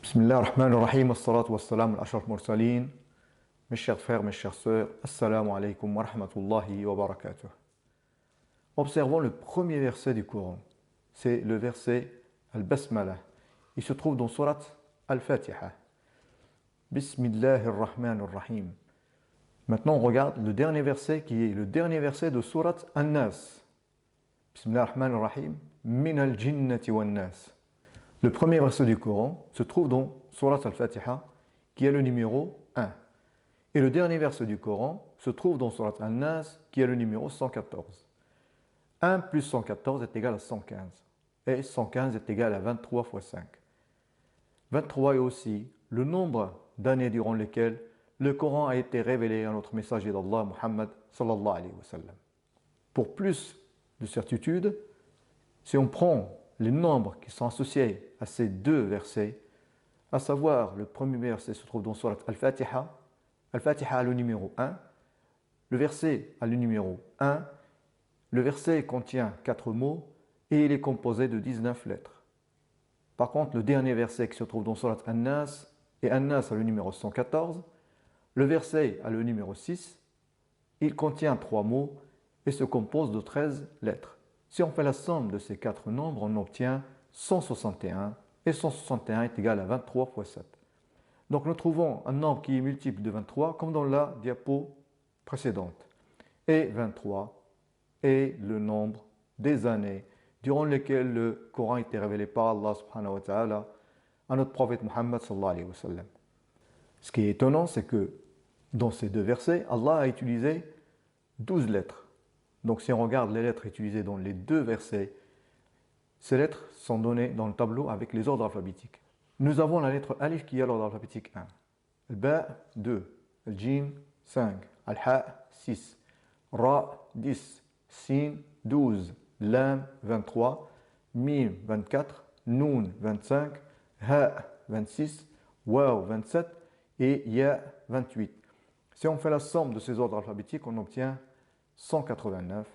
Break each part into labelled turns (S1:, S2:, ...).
S1: Bismillah ar-Rahman ar-Rahim, as-salatu was-salam al-ashraf mursalin. Mes chers frères, mes chères sœurs, assalamu alaikum wa rahmatullahi wa barakatuh. Observons le premier verset du Coran. C'est le verset Al-Basmala. Il se trouve dans Surat Al-Fatiha. Bismillahir Rahman ar-Rahim. Maintenant, on regarde le dernier verset qui est le dernier verset de Surat An-Nas. Bismillah ar-Rahman ar-Rahim. Min al-jinnati wan-nas. Le premier verset du Coran se trouve dans Surat Al-Fatiha, qui est le numéro 1. Et le dernier verset du Coran se trouve dans Surat An-Nas, qui est le numéro 114. 1 plus 114 est égal à 115. Et 115 est égal à 23 fois 5. 23 est aussi le nombre d'années durant lesquelles le Coran a été révélé à notre messager d'Allah, Muhammad sallallahu alayhi wa sallam. Pour plus de certitude, si on prend les nombres qui sont associés à ces deux versets, à savoir le premier verset se trouve dans Surat Al-Fatiha. Al-Fatiha a le numéro 1, le verset a le numéro 1, le verset contient 4 mots et il est composé de 19 lettres. Par contre, le dernier verset qui se trouve dans Surat An-Nas, et An-Nas a le numéro 114, le verset a le numéro 6, il contient 3 mots et se compose de 13 lettres. Si on fait la somme de ces 4 nombres, on obtient 161, et 161 est égal à 23 fois 7. Donc nous trouvons un nombre qui est multiple de 23, comme dans la diapo précédente. Et 23 est le nombre des années durant lesquelles le Coran a été révélé par Allah subhanahu wa ta'ala à notre prophète Muhammad sallallahu alayhi wa sallam. Ce qui est étonnant, c'est que dans ces deux versets, Allah a utilisé 12 lettres. Donc si on regarde les lettres utilisées dans les deux versets, ces lettres sont données dans le tableau avec les ordres alphabétiques. Nous avons la lettre Alif qui est l'ordre alphabétique 1, Al-Ba 2, Al-Jim 5, Al-Ha 6, Ra 10, Sin 12, Lam 23, Mim 24, Noun 25, Ha 26, Waw 27 et Ya 28. Si on fait la somme de ces ordres alphabétiques, on obtient 189.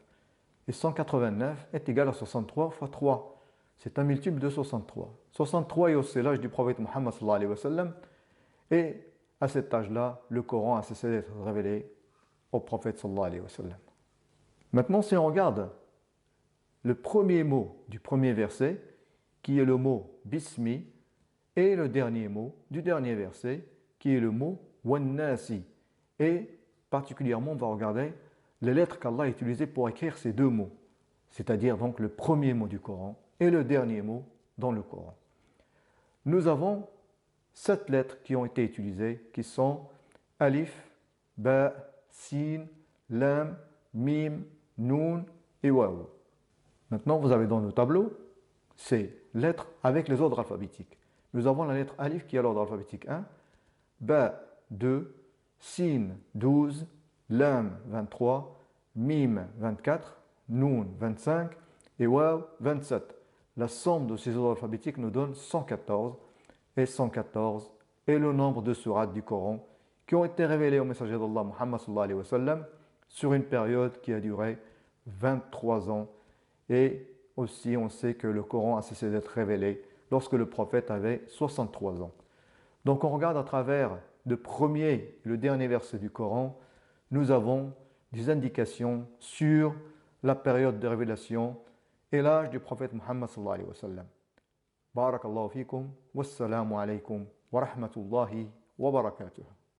S1: Et 189 est égal à 63 fois 3. C'est un multiple de 63. 63 est aussi l'âge du prophète Muhammad sallallahu alayhi wa sallam. Et à cet âge-là, le Coran a cessé d'être révélé au prophète sallallahu alayhi wa sallam. Maintenant, si on regarde le premier mot du premier verset, qui est le mot Bismi, et le dernier mot du dernier verset, qui est le mot Wannasi. Et particulièrement, on va regarder les lettres qu'Allah a utilisées pour écrire ces deux mots, c'est-à-dire donc le premier mot du Coran et le dernier mot dans le Coran. Nous avons 7 lettres qui ont été utilisées, qui sont Alif, Ba, Sin, Lam, Mim, Noun et Waw. Maintenant, vous avez dans le tableau ces lettres avec les ordres alphabétiques. Nous avons la lettre Alif qui est l'ordre alphabétique 1, Ba 2, Sin 12, Lam 23, Mim 24, Noun 25 et Waw 27. La somme de ces ordres alphabétiques nous donne 114 et 114 est le nombre de sourates du Coran qui ont été révélées au messager d'Allah Muhammad sallallahu alayhi wa sallam sur une période qui a duré 23 ans. Et aussi on sait que le Coran a cessé d'être révélé lorsque le prophète avait 63 ans. Donc on regarde à travers le premier et le dernier verset du Coran, nous avons des indications sur la période de révélation et l'âge du prophète Muhammad sallallahu alayhi wa sallam. Barakallahu fikum, wassalamu alaykum wa rahmatullahi wa barakatuh.